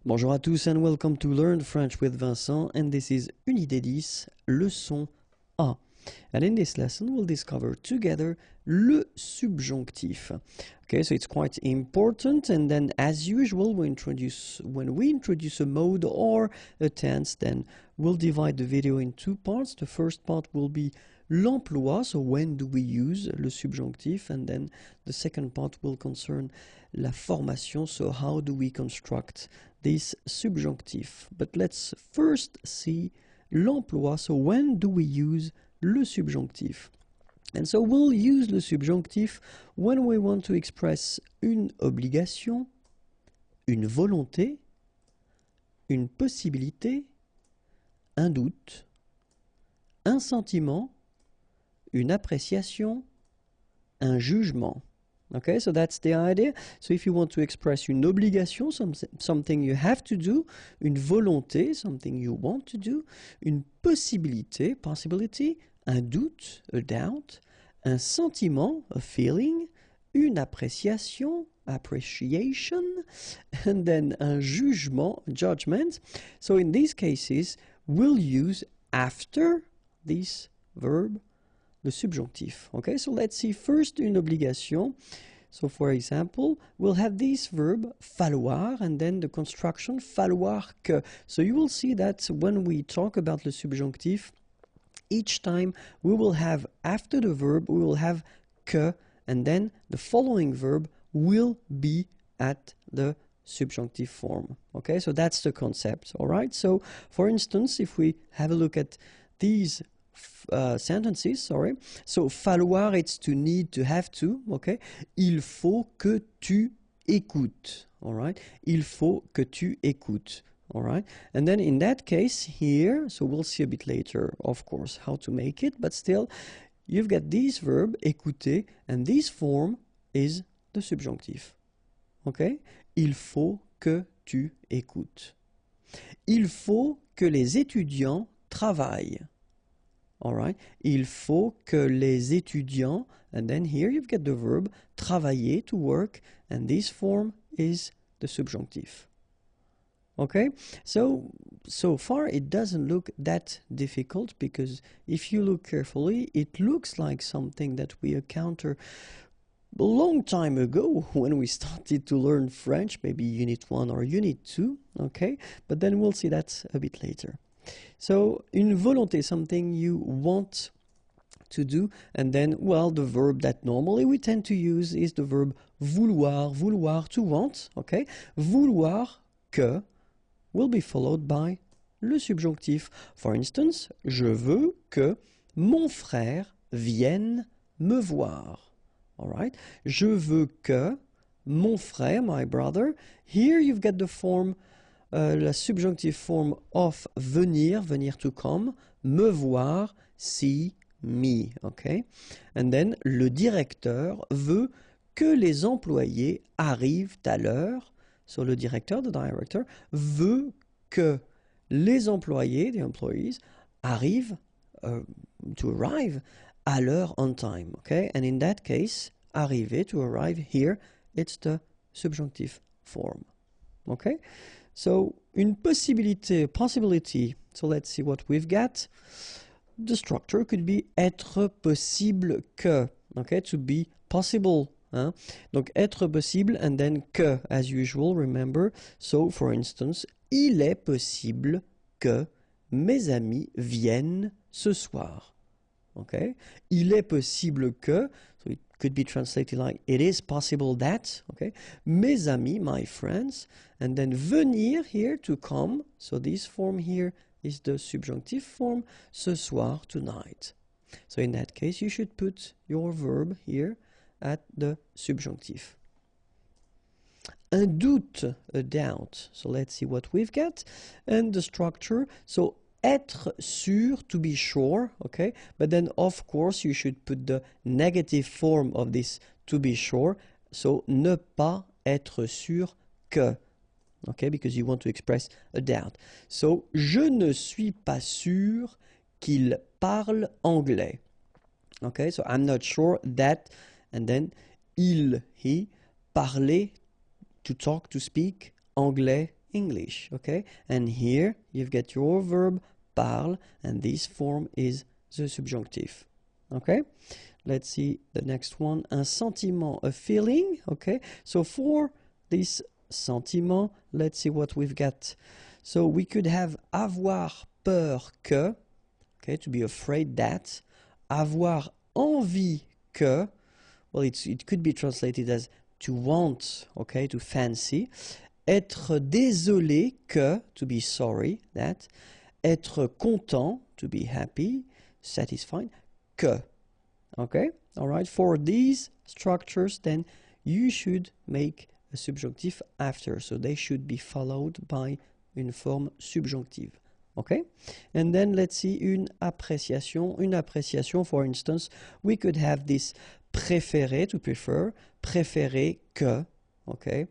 Bonjour à tous and welcome to Learn French with Vincent, and this is Unité 10, leçon A. And in this lesson we'll discover together le subjonctif. Okay, so it's quite important, and then as usual when we introduce a mode or a tense, then we'll divide the video in two parts. The first part will be l'emploi, so when do we use le subjonctif, and then the second part will concern la formation, so how do we construct this subjunctif. But let's first see l'emploi, so when do we use le subjonctif. And so we'll use le subjonctif when we want to express une obligation, une volonté, une possibilité, un doute, un sentiment, une appréciation, un jugement. Okay, so that's the idea. So if you want to express une obligation, something you have to do, une volonté, something you want to do, une possibilité, possibility, un doute, a doubt, un sentiment, a feeling, une appréciation, appreciation, and then un jugement, judgment. So in these cases, we'll use after this verb le subjonctif. Okay, so let's see first une obligation. So for example, we'll have this verb falloir and then the construction falloir que. So you will see that when we talk about le subjonctif, each time we will have after the verb, we will have que, and then the following verb will be at the subjunctive form. Okay, so that's the concept. All right, so for instance, if we have a look at these sentences, sorry. So falloir, it's to need, to have to, okay? Il faut que tu écoutes, all right? Il faut que tu écoutes, all right? And then in that case here, so we'll see a bit later, of course, how to make it, but still, you've got this verb, écouter, and this form is the subjunctive, okay? Il faut que tu écoutes. Il faut que les étudiants travaillent. All right. Il faut que les étudiants, and then here you've got the verb travailler, to work, and this form is the subjunctive. Okay, so far it doesn't look that difficult, because if you look carefully, it looks like something that we encountered a long time ago when we started to learn French, maybe Unit 1 or Unit 2, okay, but then we'll see that a bit later. So, une volonté, something you want to do, and then, well, the verb that normally we tend to use is the verb vouloir, vouloir, to want, okay? Vouloir que will be followed by le subjonctif. For instance, je veux que mon frère vienne me voir, all right? Je veux que mon frère, my brother, here you've got the form la subjunctive form of venir, venir to come, me voir, see me, okay? And then, le directeur veut que les employés arrivent à l'heure. So, le directeur, the director, veut que les employés, the employees, arrivent, to arrive, à l'heure, on time, okay? And in that case, arriver, to arrive, here, it's the subjunctive form, okay? So, une possibilité, possibility, so let's see what we've got. The structure could be être possible que, okay, to be possible. Hein? Donc, être possible and then que, as usual, remember. So, for instance, il est possible que mes amis viennent ce soir. Okay? Il est possible que, so it could be translated like, it is possible that, okay? Mes amis, my friends, and then venir here, to come, so this form here is the subjunctive form, ce soir, tonight. So in that case, you should put your verb here at the subjunctive. Un doute, a doubt. So let's see what we've got. And the structure, so être sûr, to be sure, okay? But then, of course, you should put the negative form of this to be sure. So, ne pas être sûr que, okay? Because you want to express a doubt. So, je ne suis pas sûr qu'il parle anglais. Okay? So, I'm not sure that, and then, il, he, parler, to talk, to speak, anglais, English, okay? And here you've got your verb parle, and this form is the subjunctive, okay? Let's see the next one. Un sentiment, a feeling, okay? So for this sentiment, let's see what we've got. So we could have avoir peur que, okay, to be afraid that. Avoir envie que, well, it could be translated as to want, okay, to fancy. Être désolé que, to be sorry, that. Être content, to be happy, satisfied, que. Okay, all right. For these structures, then you should make a subjunctive after. So they should be followed by une forme subjunctive. Okay, and then let's see une appréciation. Une appréciation, for instance, we could have this préférer, to prefer, préférer que, okay,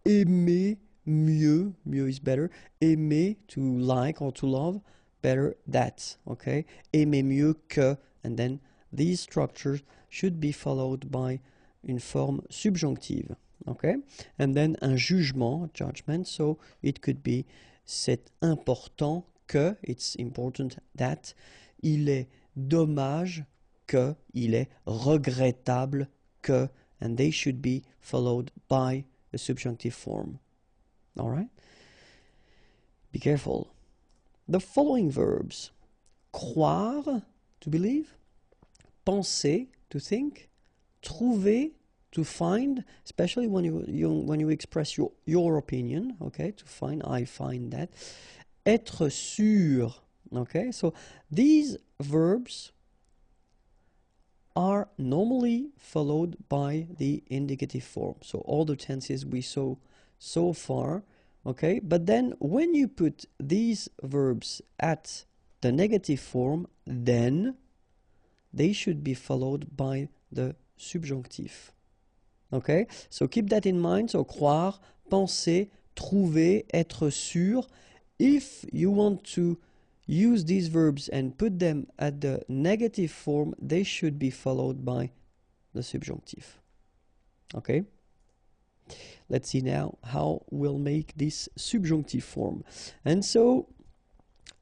aimer mieux, mieux is better, aimer, to like or to love, better that, okay, aimer mieux que, and then these structures should be followed by une forme subjunctive, okay, and then un jugement, judgment, so it could be c'est important que, it's important that, il est dommage que, il est regrettable que, and they should be followed by a subjunctive form. All right? Be careful. The following verbs: croire, to believe; penser, to think; trouver, to find, especially when you express your opinion, okay, to find, I find that; être sûr, okay. So these verbs are normally followed by the indicative form. So all the tenses we saw so far, okay, but then when you put these verbs at the negative form, then they should be followed by the subjunctive, okay. So keep that in mind. So croire, penser, trouver, être sûr. If you want to use these verbs and put them at the negative form, they should be followed by the subjunctive, okay. Let's see now how we'll make this subjunctive form. And so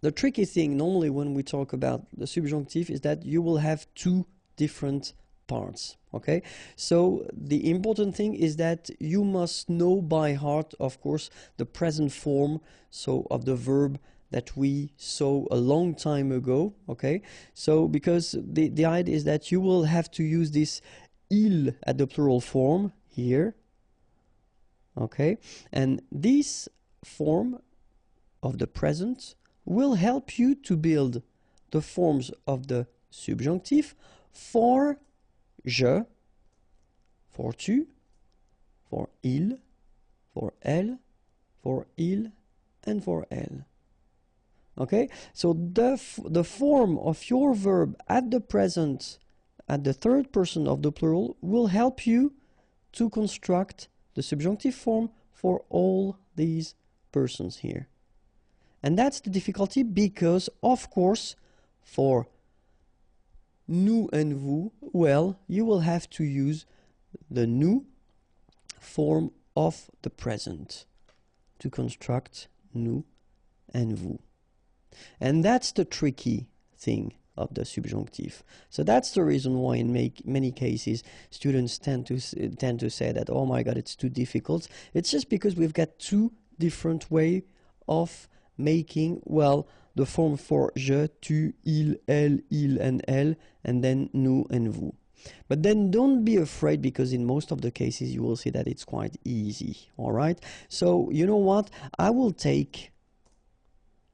the tricky thing normally when we talk about the subjunctive is that you will have two different parts, okay. So the important thing is that you must know by heart, of course, the present form, so of the verb that we saw a long time ago, okay. So because the idea is that you will have to use this il at the plural form here, okay, and this form of the present will help you to build the forms of the subjunctive for je, for tu, for il, for elle, for il, and for elle. Okay, so the form of your verb at the present, at the third person of the plural, will help you to construct the subjunctive form for all these persons here. And that's the difficulty because, of course, for nous and vous, well, you will have to use the nous form of the present to construct nous and vous. And that's the tricky thing of the subjunctive. So that's the reason why in many cases students tend to say that, oh my god, it's too difficult. It's just because we've got two different ways of making, well, the form for je, tu, il, elle, and elle, and then nous and vous. But then don't be afraid because in most of the cases you will see that it's quite easy, all right? So you know what? I will take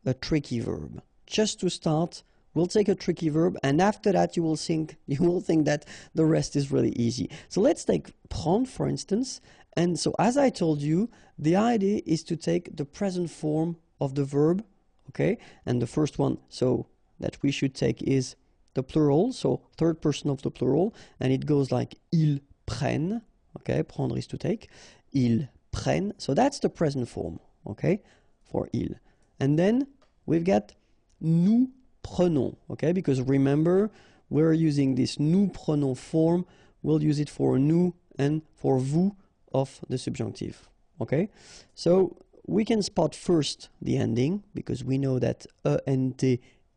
a tricky verb. Just to start, we'll take a tricky verb, and after that you will think that the rest is really easy. So let's take prendre, for instance. And so as I told you, the idea is to take the present form of the verb, okay? And the first one, so that we should take is the plural, so third person of the plural, and it goes like ils prennent, okay? Prendre is to take. Ils prennent, so that's the present form, okay? For ils. And then we've got nous prenons, okay? Because remember, we're using this nous prenons form. We'll use it for nous and for vous of the subjunctive, okay? So we can spot first the ending, because we know that ENT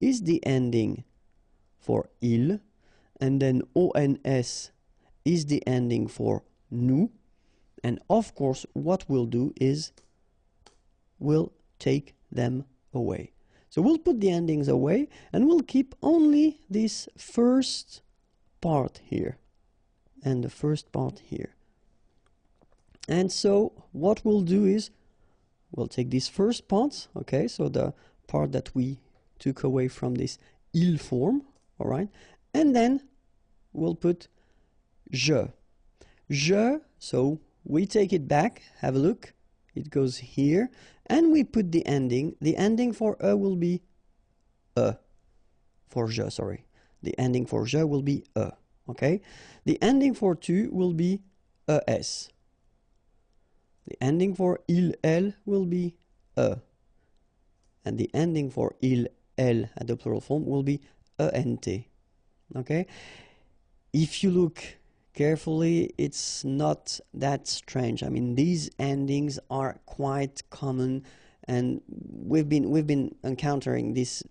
is the ending for il, and then ONS is the ending for nous. And of course, what we'll do is we'll take them away. So we'll put the endings away and we'll keep only this first part here and the first part here. And so what we'll do is we'll take these first parts, okay, so the part that we took away from this il form, all right, and then we'll put je. Je, so we take it back, have a look, it goes here, and we put the ending. The ending for will be for je, sorry. The ending for je will be okay? The ending for tu will be es. The ending for il, elle will be and the ending for il, elle at the plural form will be ent, okay? If you look carefully, it's not that strange. I mean, these endings are quite common, and we've been encountering these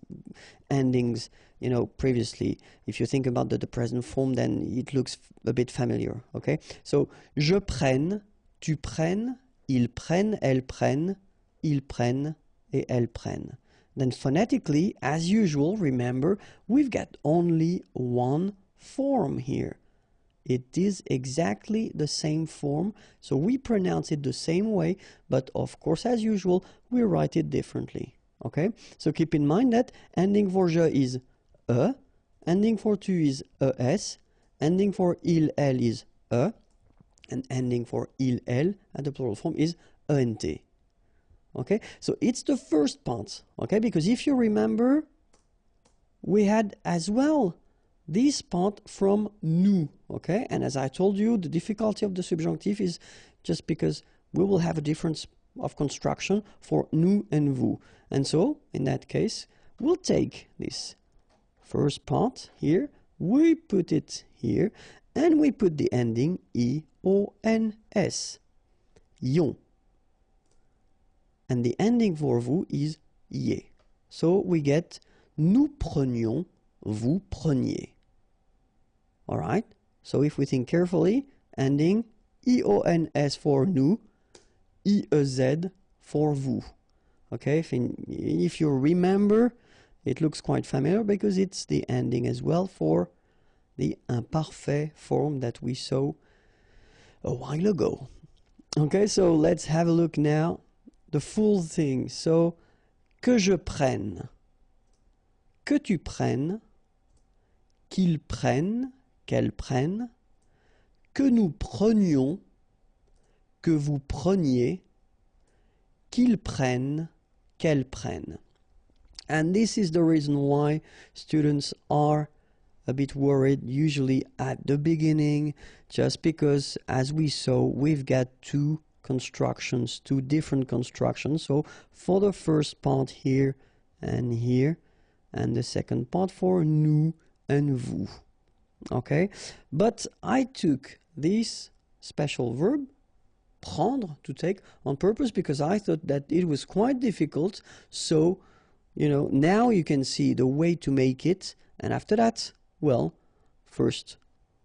endings, you know, previously. If you think about the present form, then it looks a bit familiar, okay? So, je prenne, tu prennes, ils prennent, elles prennent, ils prennent, et elles prennent. Then phonetically, as usual, remember, we've got only one form here. It is exactly the same form, so we pronounce it the same way, but of course, as usual, we write it differently, okay? So keep in mind that ending for je is ending for tu is es, ending for il, elle is and ending for il, elle at the plural form is ent, okay? So it's the first part, okay? Because if you remember, we had as well this part from nous, okay? And as I told you, the difficulty of the subjunctive is just because we will have a difference of construction for nous and vous. And so, in that case, we'll take this first part here, we put it here, and we put the ending I-O-N-S, ion. And the ending for vous is ier. So we get nous prenions, vous preniez. All right, so if we think carefully, ending I-O-N-S for nous, I-E-Z for vous. Okay, if you remember, it looks quite familiar because it's the ending as well for the imparfait form that we saw a while ago. Okay, so let's have a look now, the full thing. So, que je prenne, que tu prennes, qu'ils prennent, qu'elles prennent, que nous prenions, que vous preniez, qu'ils prennent, qu'elles prennent. And this is the reason why students are a bit worried usually at the beginning, just because, as we saw, we've got two constructions, two different constructions. So for the first part here, and the second part for nous and vous. Okay, but I took this special verb, prendre, to take, on purpose because I thought that it was quite difficult. So, you know, now you can see the way to make it, and after that, well, first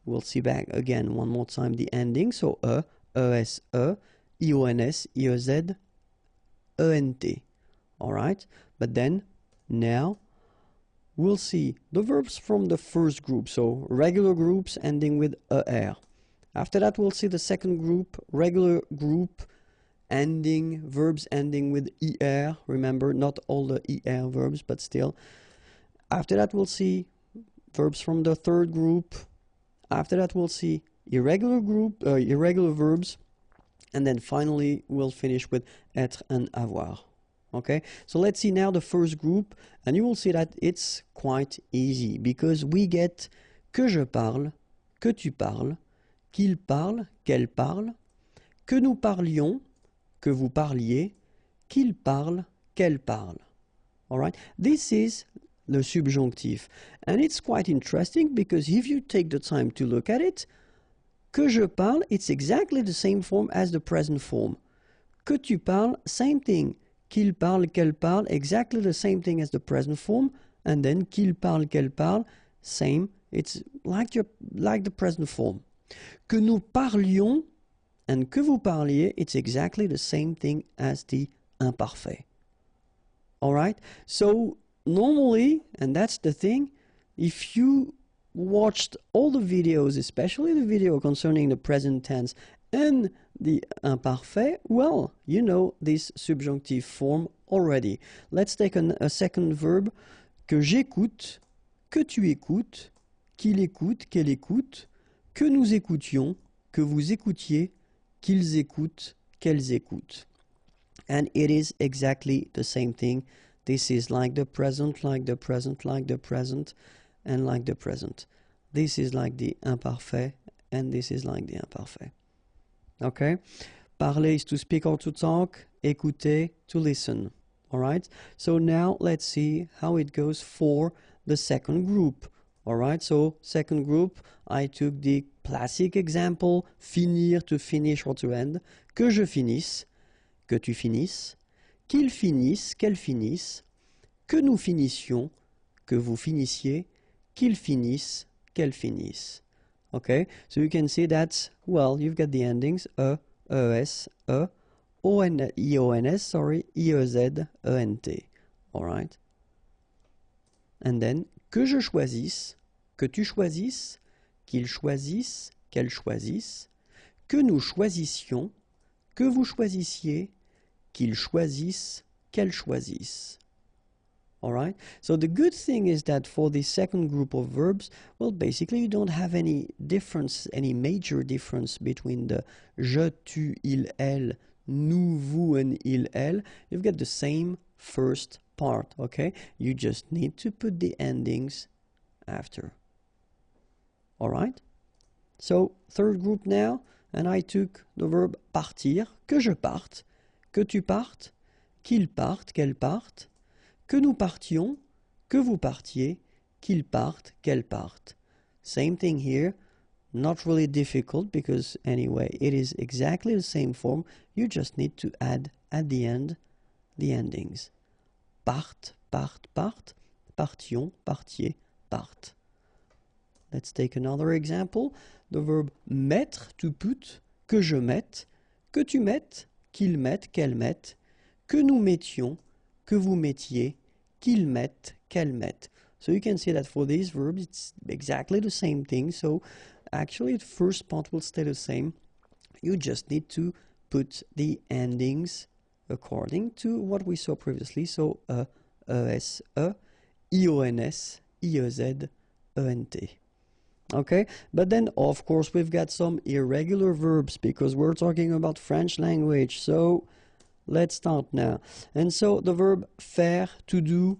we'll see back again one more time the ending. So es, ions, iez, ent. All right, but then now we'll see the verbs from the first group, so regular groups ending with er. After that, we'll see the second group, regular group ending, verbs ending with er. Remember, not all the er verbs, but still. After that, we'll see verbs from the third group. After that, we'll see irregular verbs. And then finally, we'll finish with être and avoir. Okay, so let's see now the first group, and you will see that it's quite easy because we get que je parle, que tu parles, qu'il parle, qu'elle parle, que nous parlions, que vous parliez, qu'il parle, qu'elle parle. All right, this is the subjunctive, and it's quite interesting because if you take the time to look at it, que je parle, it's exactly the same form as the present form. Que tu parles, same thing. Qu'il parle, qu'elle parle, exactly the same thing as the present form. And then qu'il parle, qu'elle parle, same. It's like the present form. Que nous parlions and que vous parliez, it's exactly the same thing as the imparfait. All right? So normally, and that's the thing, if you watched all the videos, especially the video concerning the present tense and the imparfait, well, you know this subjunctive form already. Let's take a second verb. Que j'écoute, que tu écoutes, qu'il écoute, qu'elle écoute, que nous écoutions, que vous écoutiez, qu'ils écoutent, qu'elles écoutent. And it is exactly the same thing. This is like the present, like the present, like the present, and like the present. This is like the imparfait, and this is like the imparfait. Okay? Parler is to speak or to talk. Écouter, to listen. All right? So now let's see how it goes for the second group. All right? So second group, I took the classic example, finir, to finish or to end. Que je finisse, que tu finisses, qu'il finisse, qu'elle finisse, que nous finissions, que vous finissiez, qu'il finisse, qu'elle finisse. Okay? So you can see that, well, you've got the endings es, ions, sorry, iez, ent. All right? And then, que je choisisse, que tu choisisses, qu'il choisisse, qu'elle choisisse, que nous choisissions, que vous choisissiez, qu'il choisisse, qu'elle choisisse. All right? So the good thing is that for the second group of verbs, well, basically you don't have any difference, any major difference between the je, tu, il, elle, nous, vous, and il, elle. You've got the same first part, okay? You just need to put the endings after. All right? So third group now, and I took the verb partir, que je parte, que tu partes, qu'il parte, qu'elle parte, que nous partions, que vous partiez, qu'il parte, qu'elle parte. Same thing here, not really difficult because anyway, it is exactly the same form. You just need to add at the end the endings. Parte, parte, parte, partions, partiez, parte. Let's take another example. The verb mettre, to put, que je mette, que tu mettes, qu'il mette, qu'elle mette, que nous mettions, que vous mettiez, qu'il mette, qu'elle mette. So you can see that for these verbs, it's exactly the same thing. So actually, the first part will stay the same. You just need to put the endings according to what we saw previously. So es, ions, iez, ent. Okay, but then of course we've got some irregular verbs because we're talking about French language. So let's start now. And so the verb faire, to do,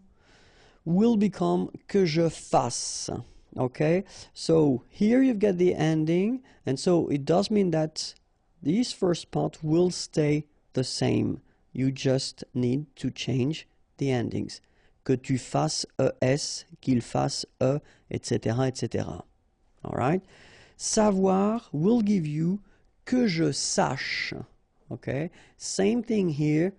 will become que je fasse. Okay, so here you've got the ending, and so it does mean that this first part will stay the same. You just need to change the endings. Que tu fasses es, qu'il fasse etc., etc. All right? Savoir will give you que je sache. Okay? Same thing here.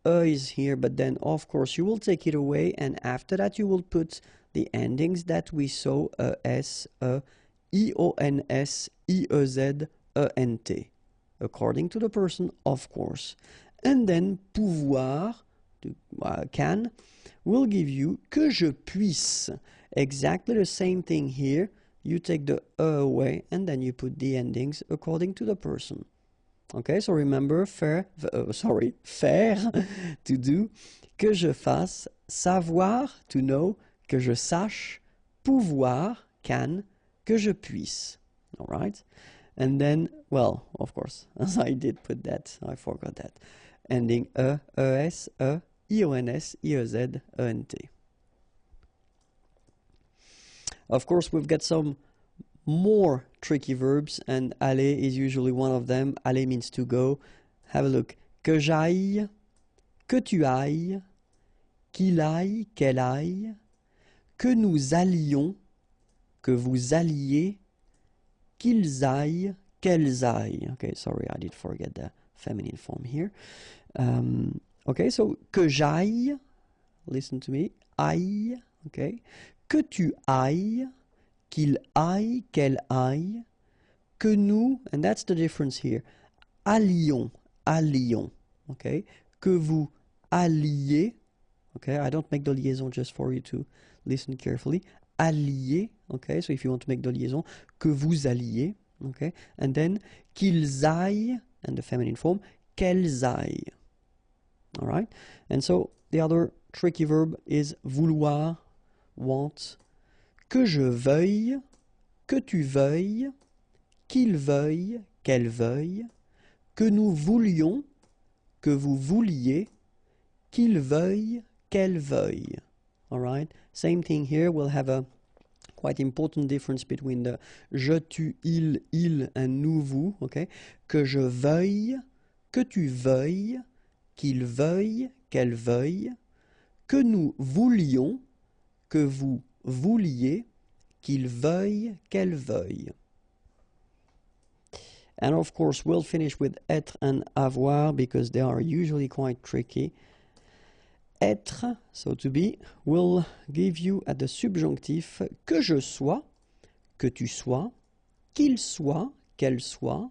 Is here, but then of course you will take it away, and after that you will put the endings that we saw es, ions, iez, ent, according to the person, of course. And then pouvoir, can, will give you que je puisse. Exactly the same thing here. You take the away, and then you put the endings according to the person. Okay, so remember, faire, to do, que je fasse, savoir, to know, que je sache, pouvoir, can, que je puisse. All right? And then, well, of course, as I did put that, I forgot that. Ending es, ions, iez, ent. Of course, we've got some more tricky verbs, and aller is usually one of them. Aller means to go. Have a look. Que j'aille, que tu ailles, qu'il aille, qu'elle aille, que nous allions, que vous alliez, qu'ils aillent, qu'elles aillent. Okay, sorry, I did forget the feminine form here. Okay, so que j'aille, listen to me, aille, okay, que tu ailles, qu'il aille, qu'elle aille, que nous, and that's the difference here, allions, okay, que vous alliez, okay, I don't make the liaison just for you to listen carefully, allier, okay, so if you want to make the liaison, que vous alliez, okay, and then qu'ils aillent, and the feminine form, qu'elles aillent, all right, and so the other tricky verb is vouloir, want, que je veuille, que tu veuilles, qu'il veuille, qu'elle veuille, que nous voulions, que vous vouliez, qu'il veuille, qu'elle veuille. All right? Same thing here. We'll have a quite important difference between the je, tu, il, and nous, vous. Okay? Que je veuille, que tu veuilles, qu'il veuille, qu'elle veuille, que nous voulions, que vous vouliez, qu'il veuille, qu'elle veuille. And of course, we'll finish with être and avoir because they are usually quite tricky. Être, so to be, will give you at the subjunctif que je sois, que tu sois, qu'il soit, qu'elle soit,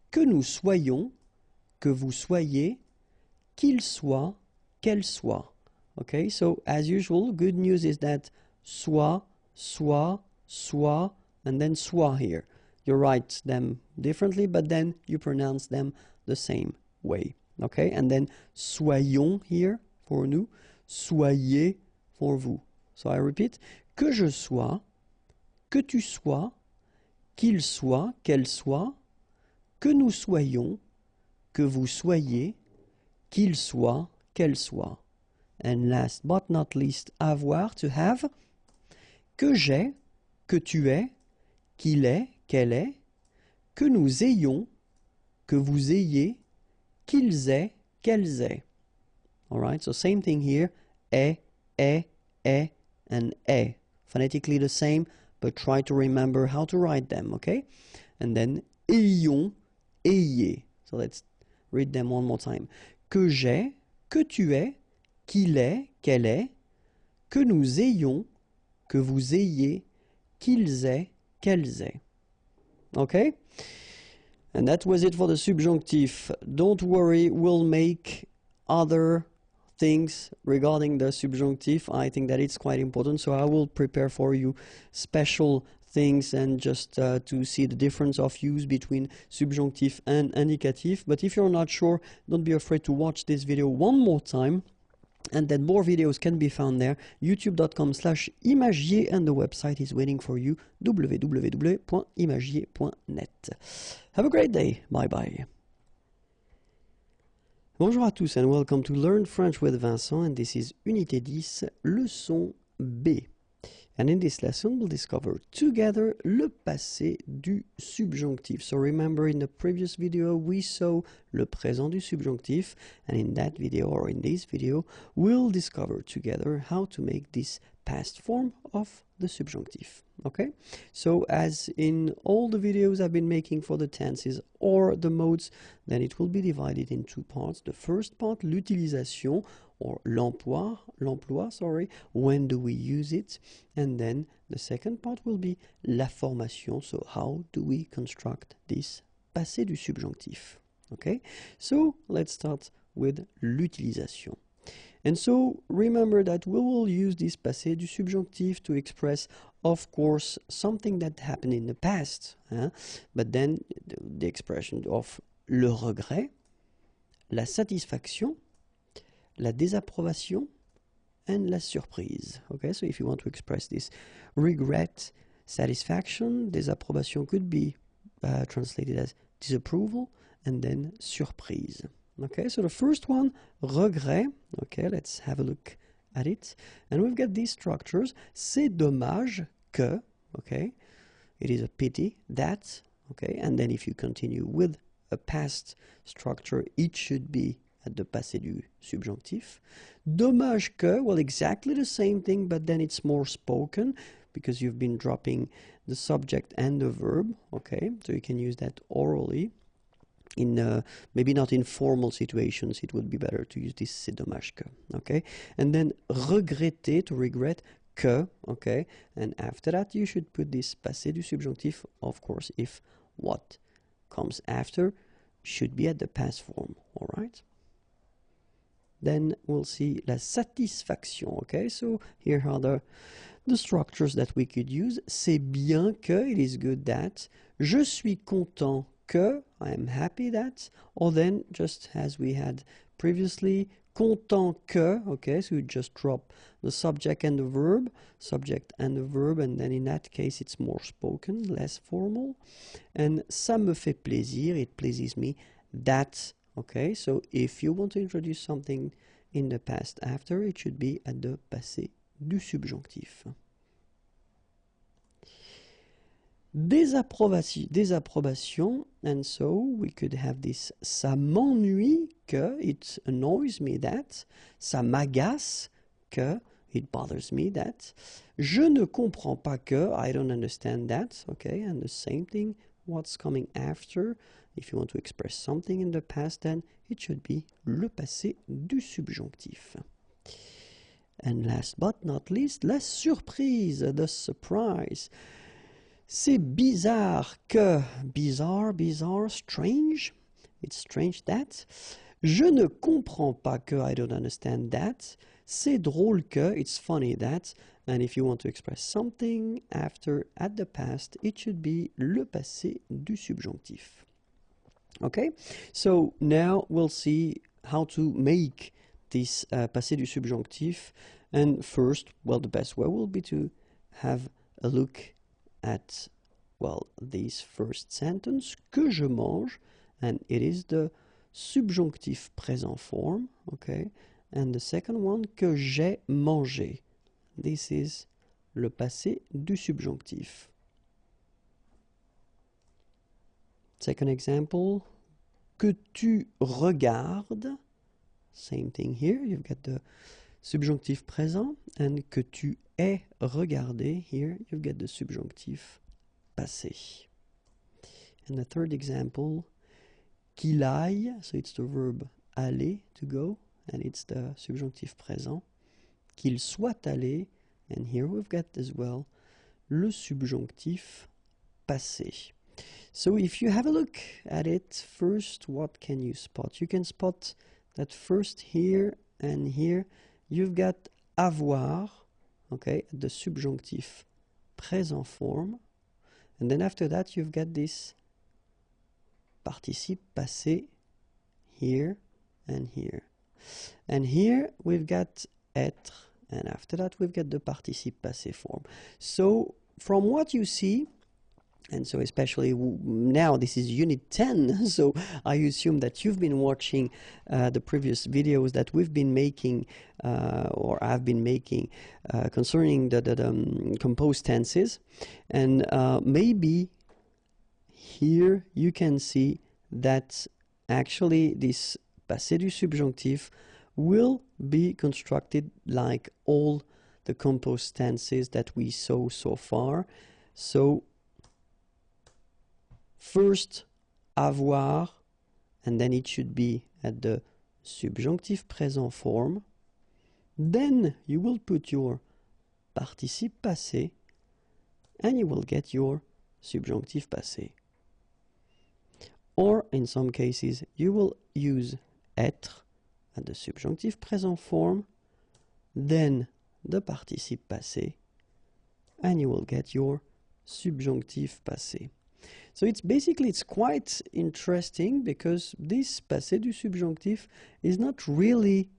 que nous soyons, que vous soyez, qu'il soit, qu'elle soit. Okay, so as usual, good news is that soit, and then soit here. You write them differently, but then you pronounce them the same way. Okay, and then soyons here for nous, soyez for vous. So I repeat, que je sois, que tu sois, qu'il soit, qu'elle soit, que nous soyons, que vous soyez, qu'il soit, qu'elle soit. And last but not least, avoir, to have, que j'ai, que tu es, qu'il est, qu'elle est, que nous ayons, que vous ayez, qu'ils aient, qu'elles aient. All right, so same thing here, est, and est. Phonetically the same, but try to remember how to write them, okay? And then ayons, ayez. So let's read them one more time. Que j'ai, que tu es, qu'il est, qu'elle est, que nous ayons, que vous ayez, qu'ils aient, qu'elles aient. Okay? And that was it for the subjunctive. Don't worry, we'll make other things regarding the subjunctive. I think that it's quite important, so I will prepare for you special things and just to see the difference of use between subjunctive and indicative. But if you're not sure, don't be afraid to watch this video one more time. And then more videos can be found there, youtube.com/imagier, and the website is waiting for you, www.imagier.net. Have a great day. Bye-bye. Bonjour à tous and welcome to Learn French with Vincent, and this is Unité 10, leçon B. And in this lesson, we'll discover together le passé du subjonctif. So remember, in the previous video, we saw le présent du subjonctif. And in that video, or in this video, we'll discover together how to make this past form of the subjunctif. Okay? So as in all the videos I've been making for the tenses or the modes, then it will be divided in two parts. The first part, l'utilisation, or l'emploi, when do we use it? And then the second part will be la formation, so how do we construct this passé du subjonctif? Okay, so let's start with l'utilisation. And so remember that we will use this passé du subjonctif to express, of course, something that happened in the past, but then the expression of le regret, la satisfaction, la désapprobation, and la surprise. Okay, so if you want to express this regret, satisfaction, désapprobation could be translated as disapproval, and then surprise. Okay, so the first one, regret. Okay, let's have a look at it. And we've got these structures. C'est dommage que, okay, it is a pity that, okay, and then if you continue with a past structure, it should be at the passé du subjonctif. Dommage que, well, exactly the same thing, but then it's more spoken because you've been dropping the subject and the verb, okay, so you can use that orally. in maybe not in formal situations, it would be better to use this c'est dommage que, okay? And then regretter, to regret, que, okay? And after that, you should put this passé du subjonctif, of course, if what comes after should be at the past form, all right? Then we'll see la satisfaction, okay? So here are the structures that we could use. C'est bien que, it is good that. Je suis content que, I am happy that. Or then, just as we had previously, content que, okay? So you just drop the subject and the verb, and then in that case it's more spoken, less formal. And ça me fait plaisir, it pleases me, that. Okay, so if you want to introduce something in the past after, it should be at the passé du subjonctif. Désapprobation, and so we could have this ça m'ennuie que, it annoys me that, ça m'agace que, it bothers me that, je ne comprends pas que, I don't understand that, okay, and the same thing, what's coming after. If you want to express something in the past, then it should be le passé du subjonctif. And last but not least, la surprise, the surprise. C'est bizarre que, bizarre, strange. It's strange that. Je ne comprends pas que, I don't understand that. C'est drôle que, it's funny that. And if you want to express something after, at the past, it should be le passé du subjonctif. Okay, so now we'll see how to make this passé du subjonctif. And first, well, the best way will be to have a look at, well, this first sentence, que je mange, and it is the subjonctif présent form, okay? And the second one, que j'ai mangé. This is le passé du subjonctif. Second example, que tu regardes. Same thing here, you've got the subjonctif présent, and que tu aies regardé, here you've got the subjonctif passé. And the third example, qu'il aille, so it's the verb aller, to go, and it's the subjonctif présent. Qu'il soit allé, and here we've got as well le subjonctif passé. So if you have a look at it, first, what can you spot? You can spot that first here and here, you've got avoir, okay, the subjunctif présent form. And then after that, you've got this participe passé here and here. And here, we've got être. And after that, we've got the participe passé form. So from what you see, and so especially now this is unit 10, so I assume that you've been watching the previous videos that we've been making or I've been making concerning the composed tenses. And maybe here you can see that actually this passé du subjonctif will be constructed like all the composed tenses that we saw so far. So first, avoir, and then it should be at the subjunctif présent form. Then you will put your participe passé, and you will get your subjunctif passé. Or, in some cases, you will use être at the subjunctif présent form, then the participe passé, and you will get your subjunctif passé. So it's quite interesting because this passé du subjonctif is not really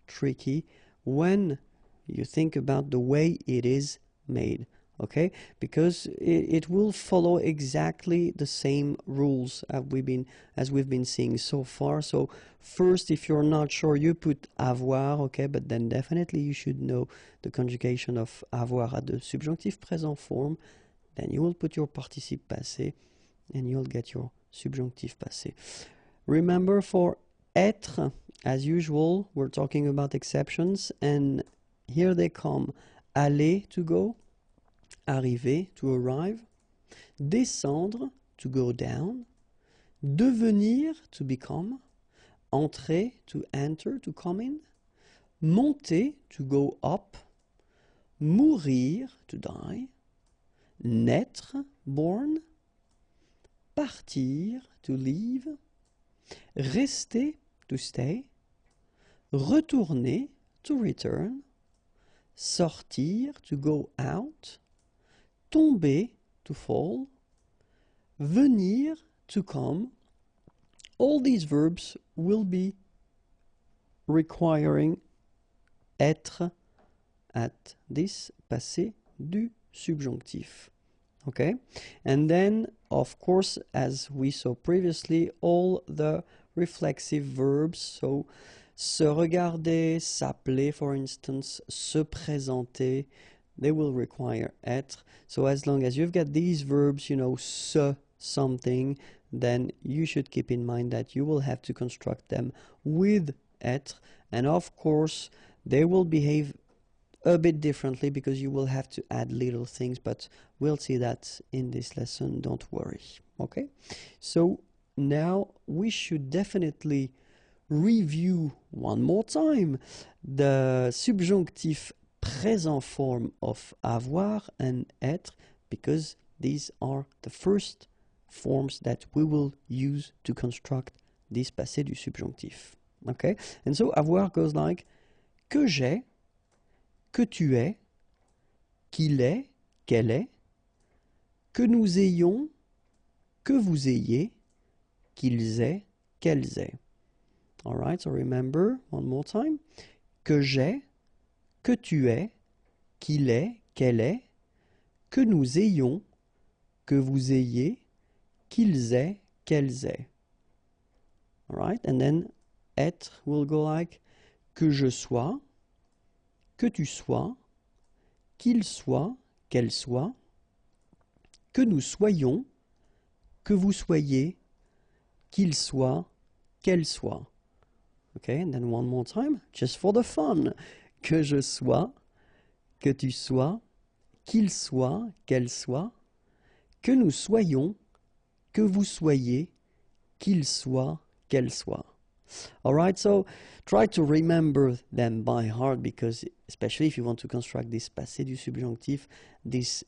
tricky when you think about the way it is made, okay? Because it will follow exactly the same rules as we've been seeing so far. So first, if you're not sure, you put avoir, okay? But then definitely you should know the conjugation of avoir at the subjunctif présent form. Then you will put your participe passé and you'll get your subjunctif passé. Remember, for être, as usual, we're talking about exceptions, and here they come. Aller, to go. Arriver, to arrive. Descendre, to go down. Devenir, to become. Entrer, to enter, to come in. Monter, to go up. Mourir, to die. Naître, born. Partir, to leave. Rester, to stay. Retourner, to return. Sortir, to go out. Tomber, to fall. Venir, to come. All these verbs will be requiring être at this passé du subjonctif. Okay? And then, of course, as we saw previously, all the reflexive verbs, so se regarder, s'appeler, for instance, se présenter, they will require être. So as long as you've got these verbs, you know, se something, then you should keep in mind that you will have to construct them with être. And of course, they will behave a bit differently because you will have to add little things, but we'll see that in this lesson, don't worry. Okay? So now we should definitely review one more time the subjunctive present form of avoir and être, because these are the first forms that we will use to construct this passé du subjonctif. Okay? And so avoir goes like que j'ai, que tu es, qu'il est, qu'elle est, que nous ayons, que vous ayez, qu'ils aient, qu'elles aient. All right, so remember one more time. Que j'ai, que tu es, qu'il est, qu'elle est, que nous ayons, que vous ayez, qu'ils aient, qu'elles aient. All right, and then être will go like que je sois, que tu sois, qu'il soit, qu'elle soit, que nous soyons, que vous soyez, qu'il soit, qu'elle soit. Okay, and then one more time, just for the fun. Que je sois, que tu sois, qu'il soit, qu'elle soit, que nous soyons, que vous soyez, qu'il soit, qu'elle soit. All right, so try to remember them by heart, because especially if you want to construct this passé du subjonctif, these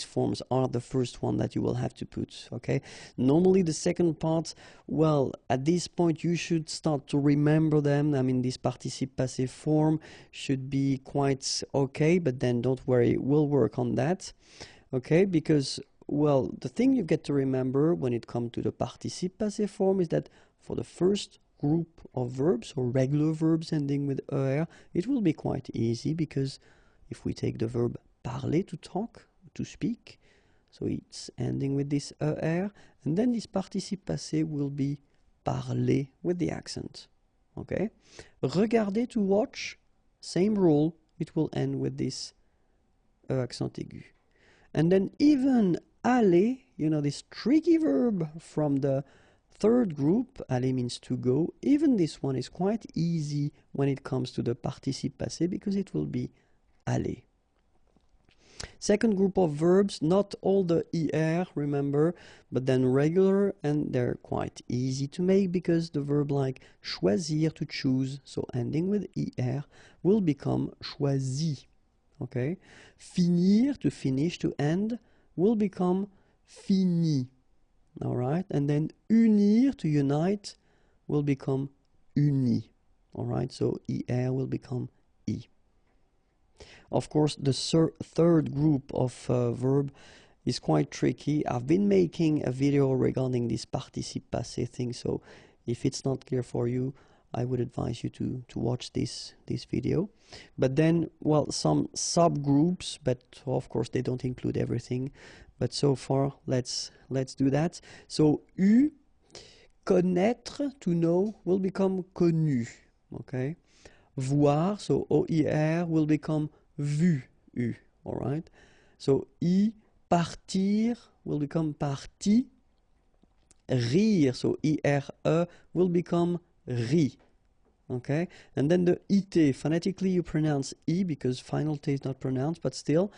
forms are the first one that you will have to put, okay? Normally the second part, well, at this point you should start to remember them. This participe passé form should be quite okay, but then don't worry, we'll work on that, okay? Because, well, the thing you get to remember when it comes to the participe passé form is that for the first group of verbs, or regular verbs ending with er, it will be quite easy, because if we take the verb parler, to talk, to speak, so it's ending with this er, and then this participe passé will be parler with the accent. Okay? Regarder, to watch, same rule, it will end with this accent aigu. And then even aller, this tricky verb from the third group, aller means to go, even this one is quite easy when it comes to the participe passé, because it will be aller. Second group of verbs, not all the er, remember, but then regular, and they're quite easy to make, because the verb like choisir, to choose, so ending with er, will become choisi. Okay? Finir, to finish, to end, will become fini. All right? And then unir, to unite, will become uni. All right? So er will become i. Of course, the third group of verb is quite tricky. I've been making a video regarding this participe passé thing, so if it's not clear for you, I would advise you to watch this video. But then, well, some subgroups, but of course they don't include everything. But so far, let's do that. So u, connaître, to know, will become connu. Okay. Voir, so oir, will become vu, u. All right. So i, partir, will become parti. Rire, so ire, will become ri. Okay, and then the it, phonetically you pronounce i because final t is not pronounced, but still.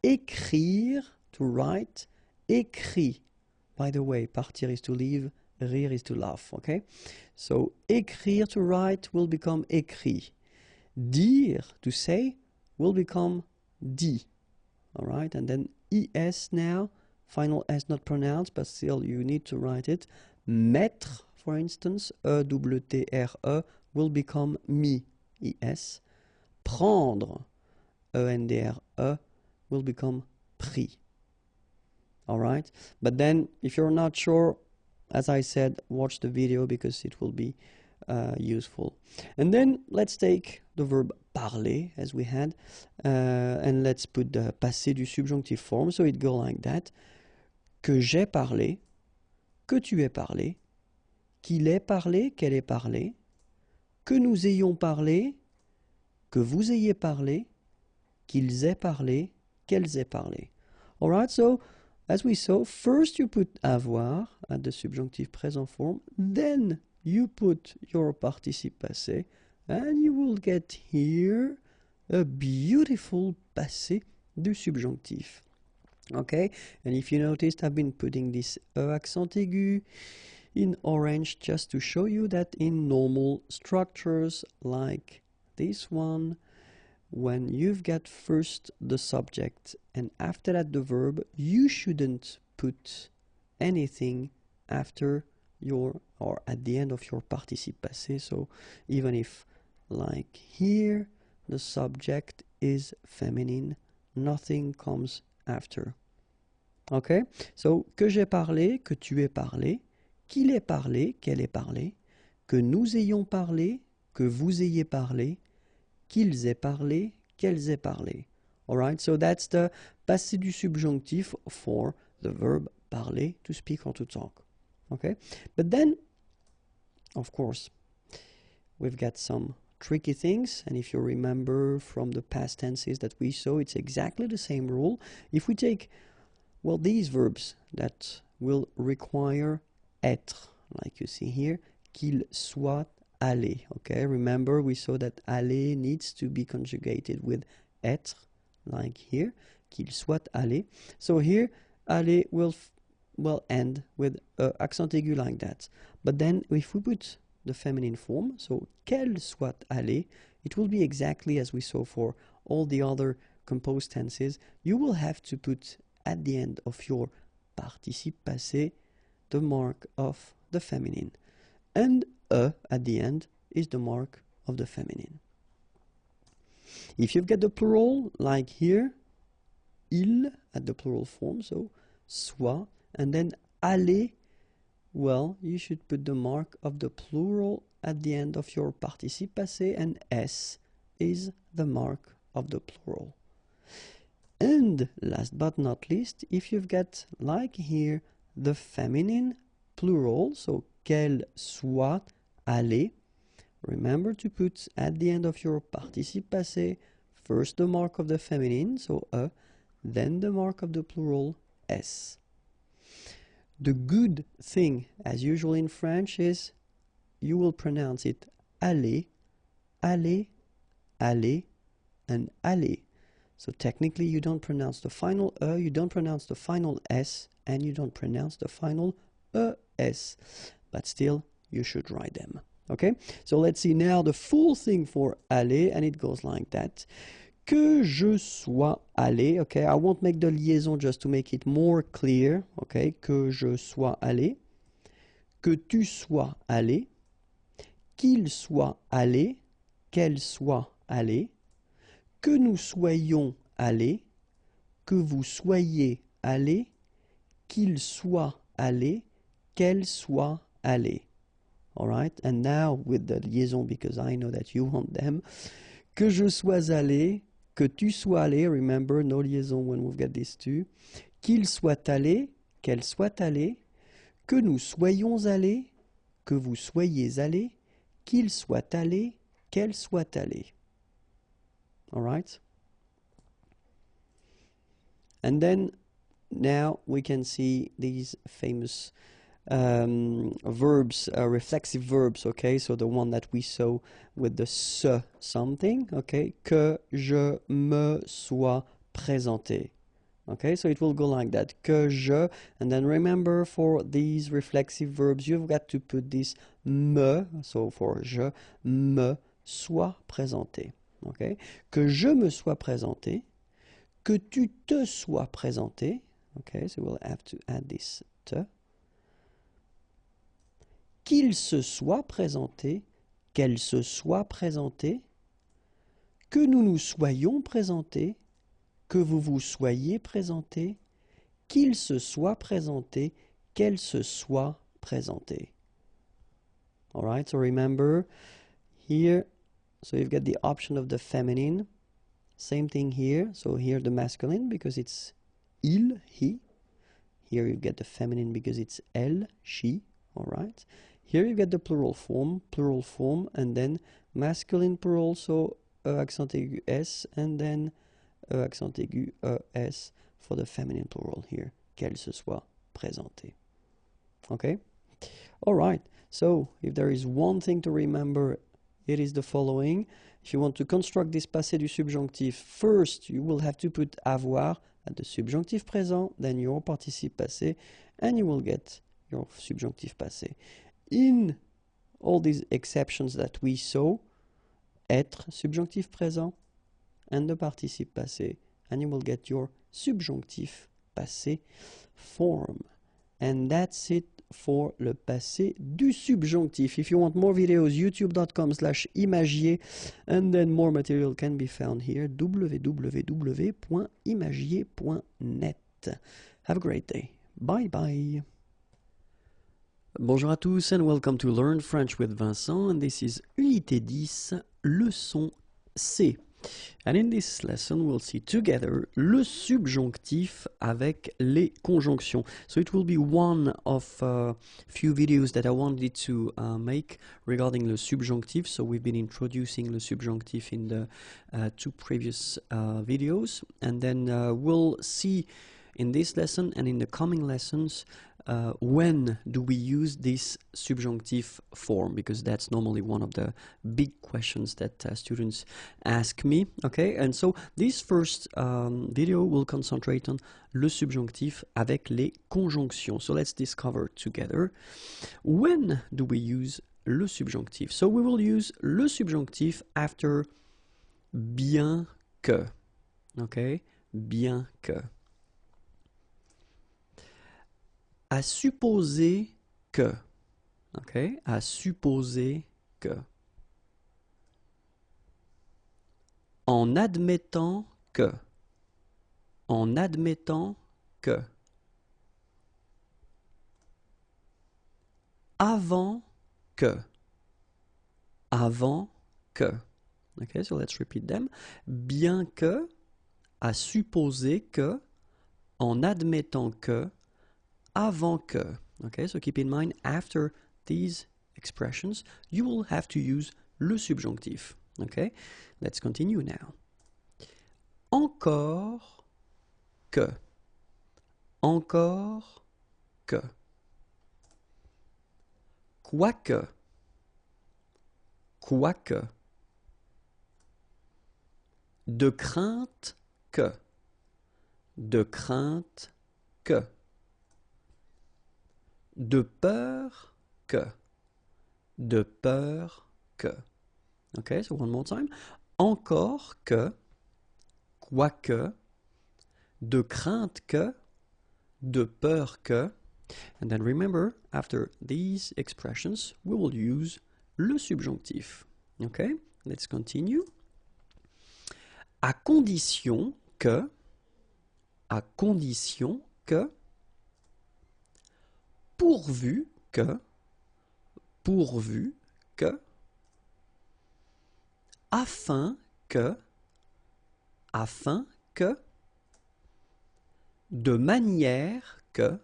Écrire, to write, écrit. by the way, partir is to leave, rire is to laugh, okay? So, écrire, to write, will become écrit. Dire, to say, will become dit. All right, and then es now, final s not pronounced, but still you need to write it. Mettre, for instance, E-W-T-R-E, will become mi, es. Prendre, E-N-D-R-E, will become pris. All right, but then if you're not sure, as I said, watch the video because it will be useful. And then let's take the verb parler as we had, and let's put the passé du subjonctive form. So it goes like that: que j'ai parlé, que tu aies parlé, qu'il ait parlé, qu'elle ait parlé, que nous ayons parlé, que vous ayez parlé, qu'ils aient parlé, qu'elles aient parlé. All right, so as we saw, first you put avoir at the subjunctive present form, then you put your participe passé, and you will get here a beautiful passé du subjonctif. Okay, and if you noticed, I've been putting this accent aigu in orange just to show you that in normal structures like this one, when you've got first the subject and after that the verb, you shouldn't put anything after your or at the end of your participe passé. So even if, like here, the subject is feminine, nothing comes after. Okay, so que j'ai parlé, que tu aies parlé, qu'il ait parlé, qu'elle ait parlé, que nous ayons parlé, que vous ayez parlé, qu'ils aient parlé, qu'elles aient parlé. All right, so that's the passé du subjonctif for the verb parler, to speak or to talk. Okay, but then, of course, we've got some tricky things, and if you remember from the past tenses that we saw, it's exactly the same rule. If we take, well, these verbs that will require être, like you see here, qu'il soit allé. Okay, remember we saw that aller needs to be conjugated with être, like here, qu'il soit allé. So here, aller will end with accent aigu like that. But then if we put the feminine form, so qu'elle soit allée, it will be exactly as we saw for all the other composed tenses. You will have to put at the end of your participe passé the mark of the feminine. And at the end is the mark of the feminine. If you've got the plural, like here, il at the plural form, so soit, and then aller, well, you should put the mark of the plural at the end of your participe passé, and s is the mark of the plural. And last but not least, if you've got, like here, the feminine plural, so qu'elle soit allée, remember to put at the end of your participe passé first the mark of the feminine, so then the mark of the plural, s. The good thing, as usual in French, is you will pronounce it aller, aller, aller, and aller. So technically you don't pronounce the final you don't pronounce the final s, and you don't pronounce the final es, but still you should write them. Okay, so let's see now the full thing for aller, and it goes like that. Que je sois allé, okay, I won't make the liaison just to make it more clear, okay, que je sois allé, que tu sois allé, qu'il soit allé, qu'elle soit allée, que nous soyons allés, que vous soyez allés, qu'il soit allé, qu'elle soit allée. All right, and now with the liaison, because I know that you want them. Que je sois allé, que tu sois allé, remember, no liaison when we've got these two. Qu'il soit allé, qu'elle soit allée, que nous soyons allés, que vous soyez allés, qu'il soit allé, qu'elle soit allée. All right? And then now we can see these famous verbs, reflexive verbs, okay? So the one that we saw with the se something, okay? Que je me sois présenté, Okay, so it will go like that. Que je, and then remember for these reflexive verbs, you've got to put this me, so for je, me sois présenté. Okay, que je me sois présenté, que tu te sois présenté. Okay, so we'll have to add this te. Qu'il se soit présenté, qu'elle se soit présentée, que nous nous soyons présentés, que vous vous soyez présenté, qu'il se soit présenté, qu'elle se soit présentée. All right, so remember here, so you've got the option of the feminine. Same thing here. So here the masculine because it's il, he. Here you get the feminine because it's elle, she. All right. Here you get the plural form, and then masculine plural, so accent aigu s, and then accent aigu es for the feminine plural here, qu'elle se soit présentée. Okay? All right. So if there is one thing to remember, it is the following. If you want to construct this passé du subjonctif, first you will have to put avoir at the subjunctive présent, then your participe passé, and you will get your subjunctive passé. In all these exceptions that we saw, être, subjonctif présent, and the participe passé, and you will get your subjonctif passé form. And that's it for le passé du subjonctif. If you want more videos, youtube.com/imagier, and then more material can be found here, www.imagier.net. Have a great day. Bye bye. Bonjour à tous and welcome to Learn French with Vincent, and this is Unité 10, leçon C. And in this lesson, we'll see together le subjonctif avec les conjonctions. So it will be one of few videos that I wanted to make regarding the subjunctive. So we've been introducing the subjunctive in the two previous videos. And then we'll see in this lesson and in the coming lessons when do we use this subjunctive form, because that's normally one of the big questions that students ask me. Okay, and so this first video will concentrate on le subjonctif avec les conjonctions. So let's discover together when do we use le subjonctif. So we will use le subjonctif after bien que. Okay, bien que. À supposer que, ok, à supposer que, en admettant que, en admettant que, avant que, avant que, ok, so let's repeat them, bien que, à supposer que, en admettant que, avant que. Okay, so keep in mind, after these expressions, you will have to use le subjonctif. Okay, let's continue now. Encore que. Encore que. Quoique. Quoique. De crainte que. De crainte que. De peur que. De peur que. Okay, so one more time. Encore que, quoique, de crainte que, de peur que. And then remember, after these expressions, we will use le subjonctif. Okay, let's continue. À condition que, pourvu que, afin que, de manière que,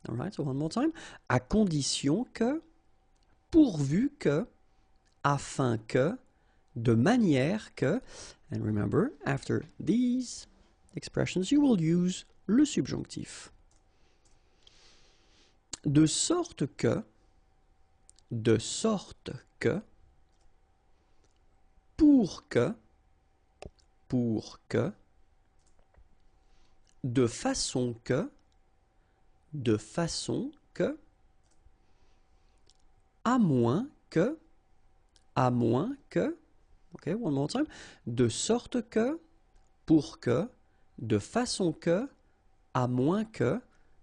all right, so one more time, à condition que, pourvu que, afin que, de manière que, and remember, after these expressions, you will use le subjonctif. De sorte que, pour que, pour que, de façon que, à moins que, okay, one more time, de sorte que, pour que, de façon que, à moins que,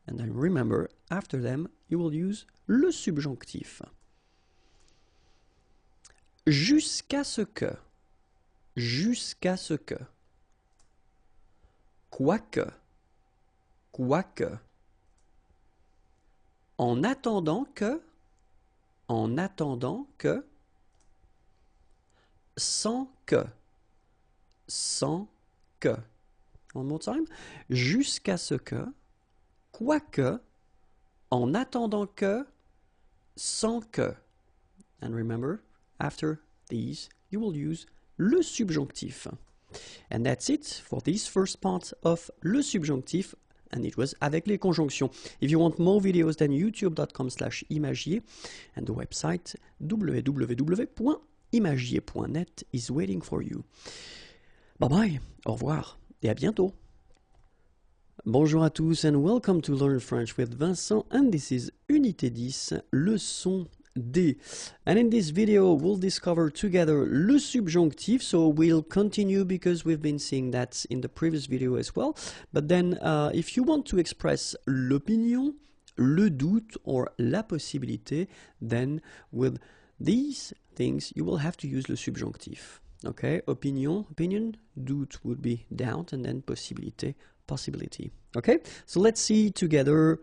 and then remember, after them, you will use le subjonctif. Jusqu'à ce que, quoique, en attendant que, sans que, one more time, jusqu'à ce que, quoique, en attendant que, sans que, and remember, after these, you will use le subjonctif. And that's it for this first part of le subjonctif, and it was avec les conjonctions. If you want more videos, then youtube.com/imagier and the website www.imagier.net is waiting for you. Bye bye, au revoir et à bientôt. Bonjour à tous and welcome to Learn French with Vincent, and this is Unité 10, leçon D. And in this video, we'll discover together le subjonctif. So we'll continue because we've been seeing that in the previous video as well. But then if you want to express l'opinion, le doute, or la possibilité, then with these things, you will have to use le subjonctif. Okay, opinion, doute would be doubt, and then possibilité, possibility. Okay, so let's see together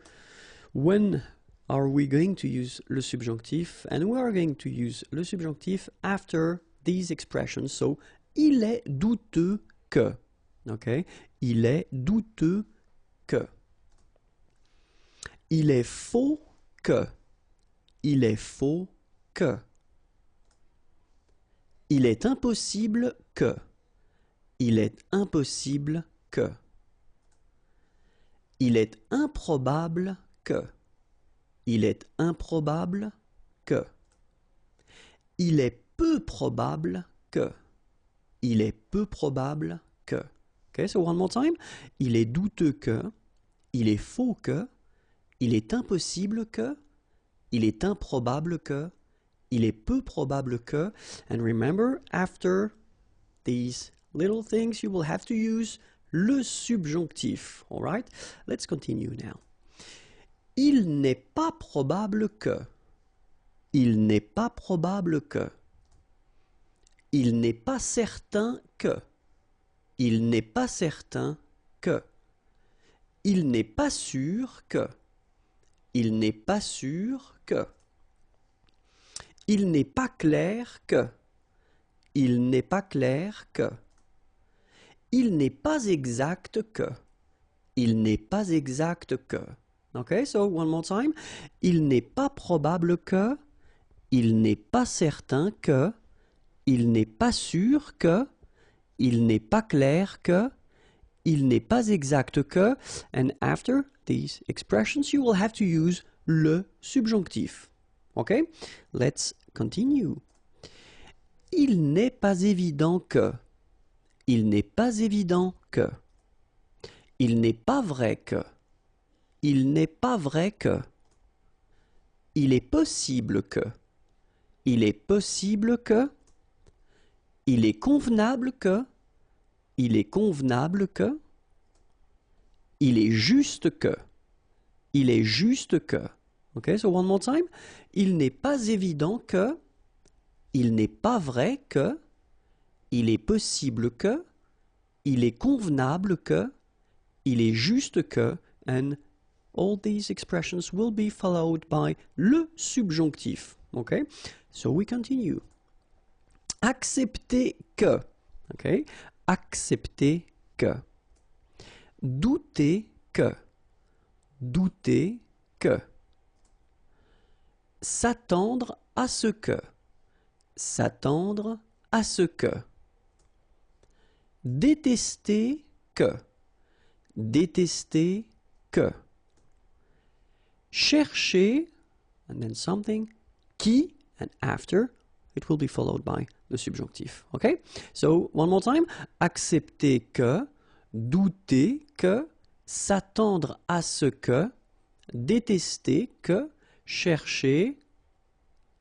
when are we going to use le subjonctif, and we are going to use le subjonctif after these expressions. So, il est douteux que. Okay? Il est douteux que. Il est faux que. Il est faux que. Il est impossible que. Il est impossible que. Il est improbable que. Il est improbable que. Il est peu probable que. Il est peu probable que. Okay, so one more time. Il est douteux que. Il est faux que. Il est impossible que. Il est improbable que. Il est peu probable que. And remember, after these little things, you will have to use le subjonctif. All right? Let's continue now. Il n'est pas probable que. Il n'est pas probable que. Il n'est pas certain que. Il n'est pas certain que. Il n'est pas sûr que. Il n'est pas sûr que. Il n'est pas clair que. Il n'est pas clair que. Il n'est pas exact que. Il n'est pas exact que. Okay, so one more time. Il n'est pas probable que. Il n'est pas certain que. Il n'est pas sûr que. Il n'est pas clair que. Il n'est pas exact que. And after these expressions, you will have to use le subjonctif. Okay, let's continue. Il n'est pas évident que. Il n'est pas évident que. Il n'est pas vrai que. Il n'est pas vrai que. Il est possible que. Il est possible que. Il est convenable que. Il est convenable que. Il est juste que. Il est juste que. Okay, so one more time. Il n'est pas évident que. Il n'est pas vrai que. Il est possible que. Il est convenable que. Il est juste que. And all these expressions will be followed by le subjonctif. Okay? So we continue. Accepter que. Okay? Accepter que. Douter que. Douter que. S'attendre à ce que. S'attendre à ce que. Détester que. Détester que. Chercher, and then something, qui, and after, it will be followed by the subjunctif. Okay? So, one more time. Accepter que, douter que, s'attendre à ce que, détester que, chercher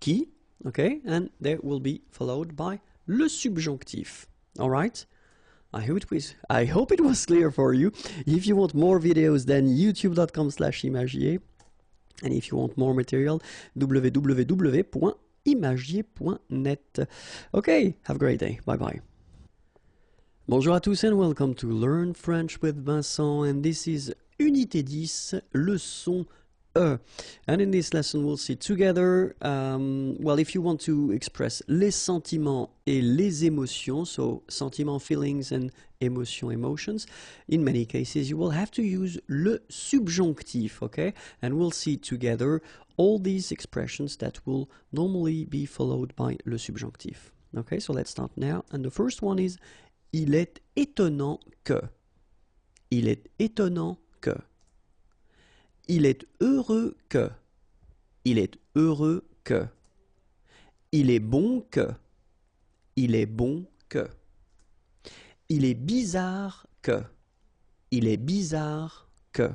qui. Okay? And they will be followed by le subjonctif. All right? I hope it was clear for you. If you want more videos, then youtube.com/imagier. And if you want more material, www.imagier.net. Okay, have a great day. Bye-bye. Bonjour à tous and welcome to Learn French with Vincent. And this is Unité 10, leçon E. And in this lesson, we'll see together, well, if you want to express les sentiments et les émotions, so sentiments, feelings, and emotions, in many cases, you will have to use le subjonctif, okay? And we'll see together all these expressions that will normally be followed by le subjonctif. Okay, so let's start now. And the first one is, il est étonnant que. Il est étonnant que. Il est heureux que. Il est heureux que. Il est bon que. Il est bon que. Il est bizarre que. Il est bizarre que.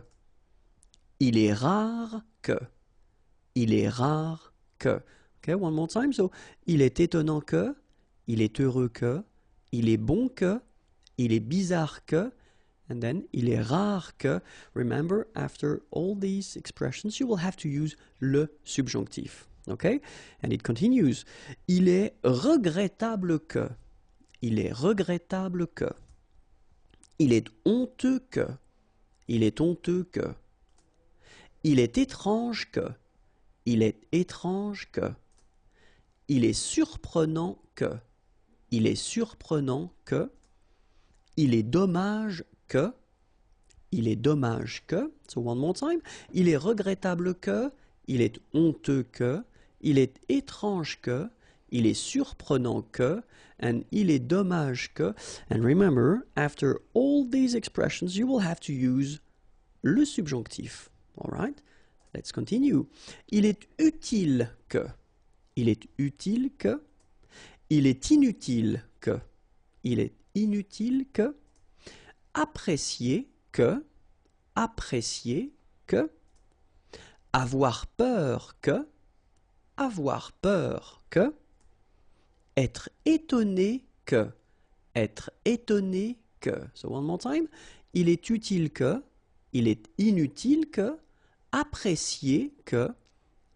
Il est rare que. Il est rare que. Okay, one more time. So, il est étonnant que. Il est heureux que. Il est bon que. Il est bizarre que. And then, il est rare que. Remember, after all these expressions, you will have to use le subjonctif. Okay? And it continues. Il est regrettable que. Il est regrettable que. Il est honteux que. Il est honteux que. Il est étrange que. Il est étrange que. Il est surprenant que. Il est surprenant que. Il est dommage que. Il est dommage que. So one more time. Il est regrettable que. Il est honteux que. Il est étrange que. Il est surprenant que. And il est dommage que. And remember, after all these expressions, you will have to use le subjonctif. All right? Let's continue. Il est utile que. Il est utile que. Il est inutile que. Il est inutile que. Apprécier que. Apprécier que. Avoir peur que. Avoir peur que. Être étonné que. Être étonné que. So one more time. Il est utile que. Il est inutile que. Apprécier que.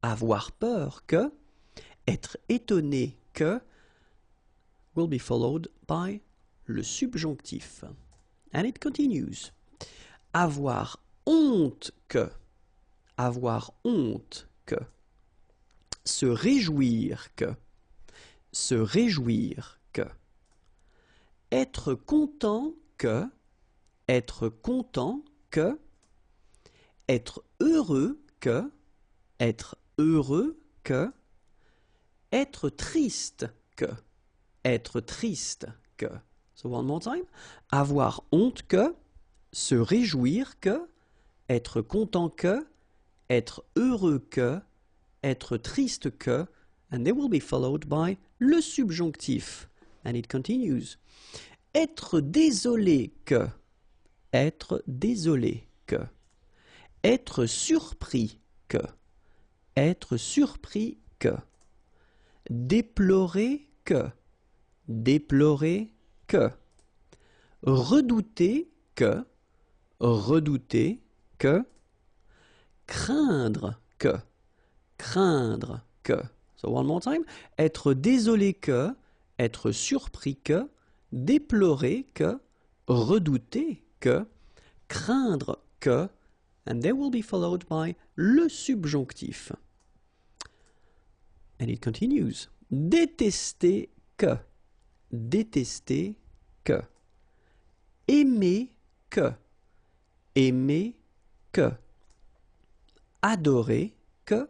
Avoir peur que. Être étonné que. Will be followed by le subjonctif. And it continues. Avoir honte que. Avoir honte que. Se réjouir que. Se réjouir que. Être content que. Être content que. Être heureux que. Être heureux que. Être triste que. Être triste que. So one more time. Avoir honte que. Se réjouir que. Être content que. Être heureux que. Être triste que. And they will be followed by le subjonctif. And it continues. Être désolé que. Être désolé que. Être surpris que. Être surpris que. Déplorer que. Déplorer que. Redouter que. Redouter que. Craindre que. Craindre que. So one more time. Être désolé que. Être surpris que. Déplorer que. Redouter que. Craindre que. And they will be followed by le subjonctif. And it continues. Détester que. Détester que. Aimer que. Aimer que. Adorer que.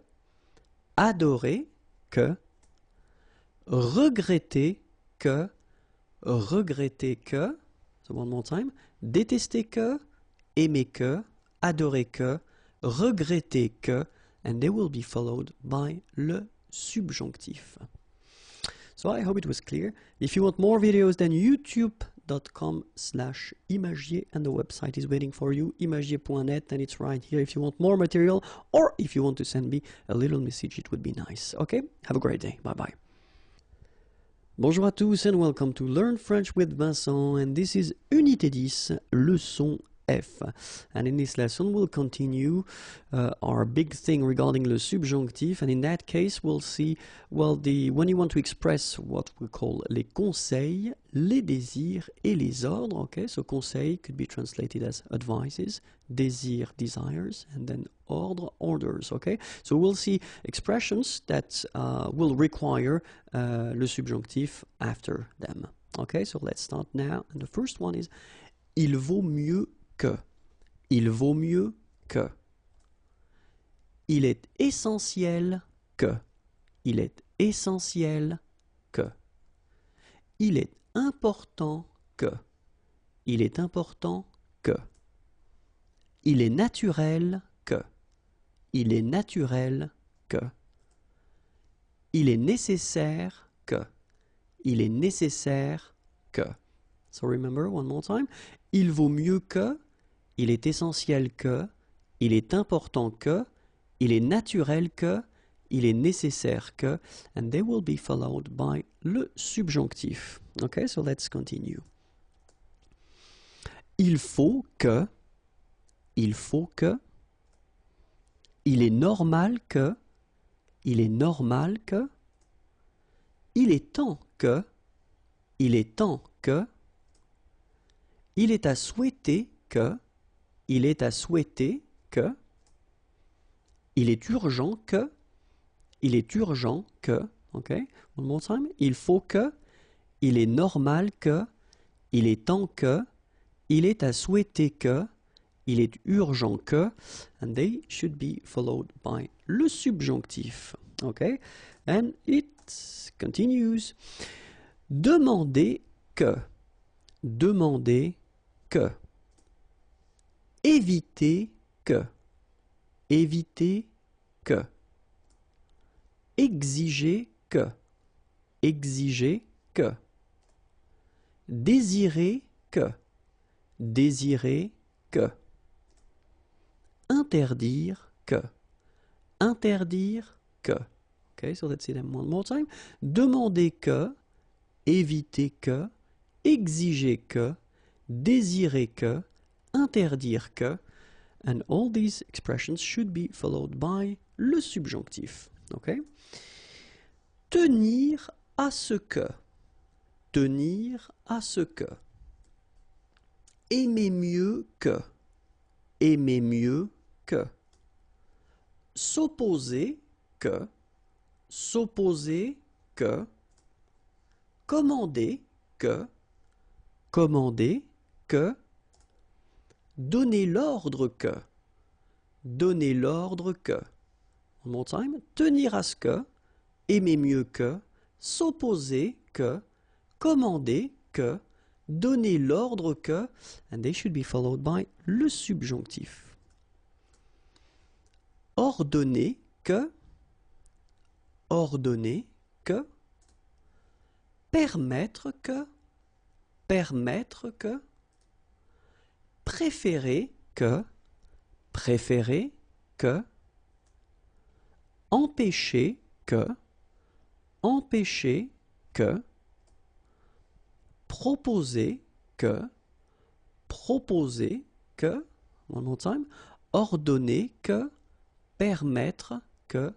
Adorer que. Regretter que. Regretter que. So one more time. Détester que. Aimer que. Adorer que. Regretter que. And they will be followed by le subjonctif. So I hope it was clear. If you want more videos, then youtube.com/imagier, and the website is waiting for you, imagier.net, and it's right here if you want more material, or if you want to send me a little message, it would be nice. Okay? Have a great day. Bye-bye. Bonjour à tous and welcome to Learn French with Vincent, and this is Unité 10, leçon F. And in this lesson we'll continue our big thing regarding le subjonctif, and in that case we'll see, well, when you want to express what we call les conseils, les désirs et les ordres. Okay, so conseil could be translated as advices, désir, desires, and then ordre, orders. Okay, so we'll see expressions that will require le subjonctif after them. Okay, so let's start now, and the first one is il vaut mieux que. Il vaut mieux que. Il est essentiel que. Il est essentiel que. Il est important que. Il est important que. Il est naturel que. Il est naturel que. Il est nécessaire que. Il est nécessaire que. So remember one more time. Il vaut mieux que. Il est essentiel que, il est important que, il est naturel que, il est nécessaire que, and they will be followed by le subjonctif. Okay, so let's continue. Il faut que, il faut que, il est normal que, il est normal que, il est temps que, il est temps que, il est à souhaiter que, il est à souhaiter que, il est urgent que, il est urgent que, ok, one more time, il faut que, il est normal que, il est temps que, il est à souhaiter que, il est urgent que, and they should be followed by le subjonctif, ok, and it continues. Demander que, demander que. Éviter que, éviter que. Exiger que, exiger que. Désirer que, désirer que. Interdire que, interdire que. Okay, so let's see them one more time. Demander que, éviter que, exiger que, désirer que, interdire que, and all these expressions should be followed by le subjonctif. Okay? Tenir à ce que. Tenir à ce que. Aimer mieux que. Aimer mieux que. S'opposer que. S'opposer que. Commander que. Commander que. Donner l'ordre que. Donner l'ordre que. One more time. Tenir à ce que. Aimer mieux que. S'opposer que. Commander que. Donner l'ordre que. And they should be followed by le subjonctif. Ordonner que. Ordonner que. Permettre que. Permettre que. Préférer que, préférer que, empêcher que, empêcher que, proposer que, proposer que, one more time, ordonner que, permettre que,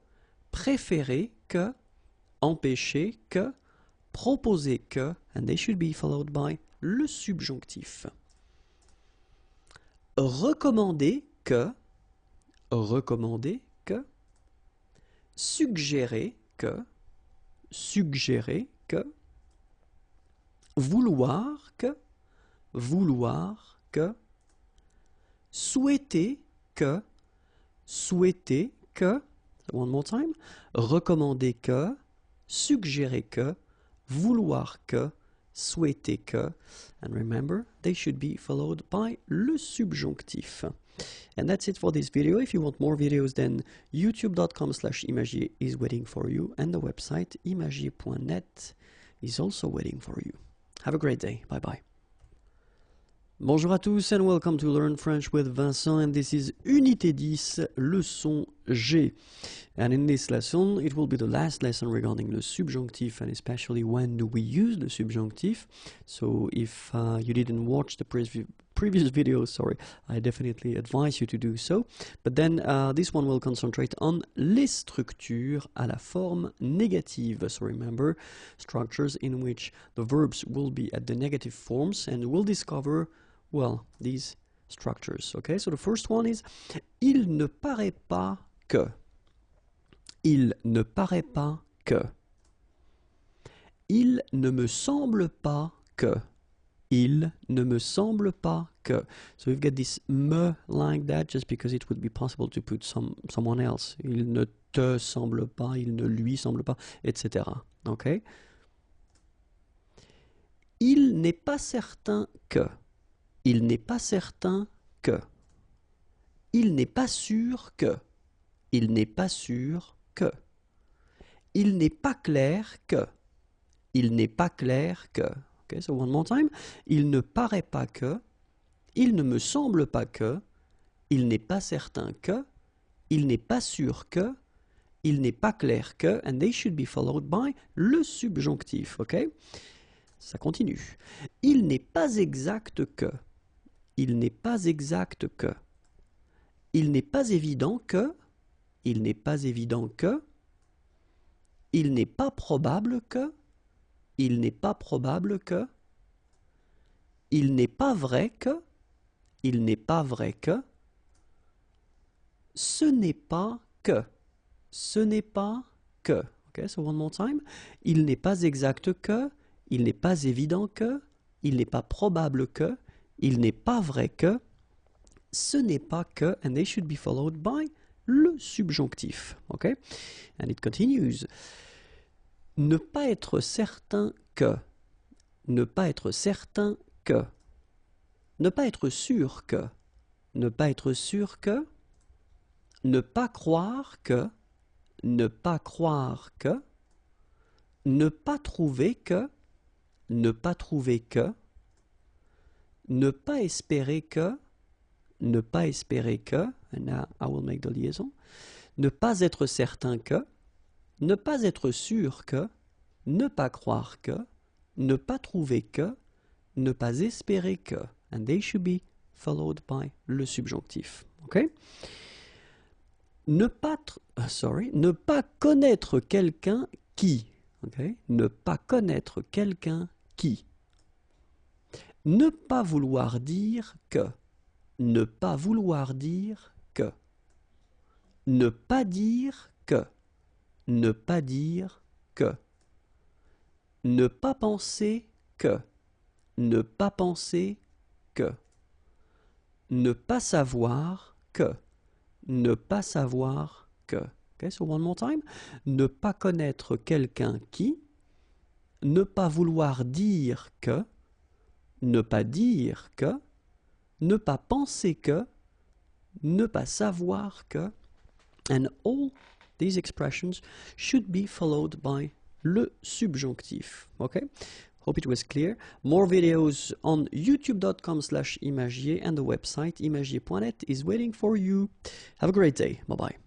préférer que, empêcher que, proposer que, and they should be followed by le subjonctif. Recommander que, recommander que, suggérer que, suggérer que, vouloir que, vouloir que, souhaiter que, souhaiter que, one more time, recommander que, suggérer que, vouloir que, souhaiter que, and remember, they should be followed by le subjonctif. And that's it for this video. If you want more videos, then youtube.com/imagier is waiting for you, and the website imagier.net. is also waiting for you. Have a great day. Bye bye. Bonjour à tous and welcome to Learn French with Vincent, and this is Unité 10, leçon G. And in this lesson, it will be the last lesson regarding the subjunctive and especially when do we use the subjunctive. So if you didn't watch the previous video, sorry, I definitely advise you to do so. But then this one will concentrate on les structures à la forme négative. So remember, structures in which the verbs will be at the negative forms, and we'll discover, well, these structures. Okay, so the first one is il ne paraît pas que. Il ne paraît pas que. Il ne me semble pas que. Il ne me semble pas que. So we've got this me like that just because it would be possible to put someone else. Il ne te semble pas, il ne lui semble pas, etc. Okay? Il n'est pas certain que. Il n'est pas certain que. Il n'est pas sûr que. Il n'est pas sûr que. Il n'est pas clair que. Il n'est pas clair que. Okay, so one more time. Il ne paraît pas que. Il ne me semble pas que. Il n'est pas certain que. Il n'est pas sûr que. Il n'est pas clair que. And they should be followed by le subjonctif. Okay? Ça continue. Il n'est pas exact que. Il n'est pas exact que. Il n'est pas évident que. Il n'est pas évident que. Il n'est pas probable que. Il n'est pas probable que. Il n'est pas vrai que. Il n'est pas vrai que. Ce n'est pas que. Ce n'est pas que. Okay, so one more time. Il n'est pas exact que. Il n'est pas évident que. Il n'est pas probable que. Il n'est pas vrai que. Ce n'est pas que. And they should be followed by le subjonctif. Okay? And it continues. Ne pas être certain que. Ne pas être certain que. Ne pas être sûr que. Ne pas être sûr que. Ne pas croire que. Ne pas croire que. Ne pas trouver que. Ne pas trouver que. Ne pas espérer que. Ne pas espérer que. And now I will make the liaison. Ne pas être certain que. Ne pas être sûr que. Ne pas croire que. Ne pas trouver que. Ne pas espérer que. And they should be followed by le subjonctif. Okay? Ne pas connaître quelqu'un qui. Okay? Ne pas connaître quelqu'un qui. Ne pas vouloir dire que. Ne pas vouloir dire que. Ne pas dire que. Ne pas dire que. Ne pas penser que. Ne pas penser que. Ne pas savoir que. Ne pas savoir que. Okay, so one more time. Ne pas connaître quelqu'un qui. Ne pas vouloir dire que. Ne pas dire que. Ne pas penser que. Ne pas savoir que. And all these expressions should be followed by le subjonctif. Okay? Hope it was clear. More videos on youtube.com/imagier and the website imagier.net is waiting for you. Have a great day. Bye-bye.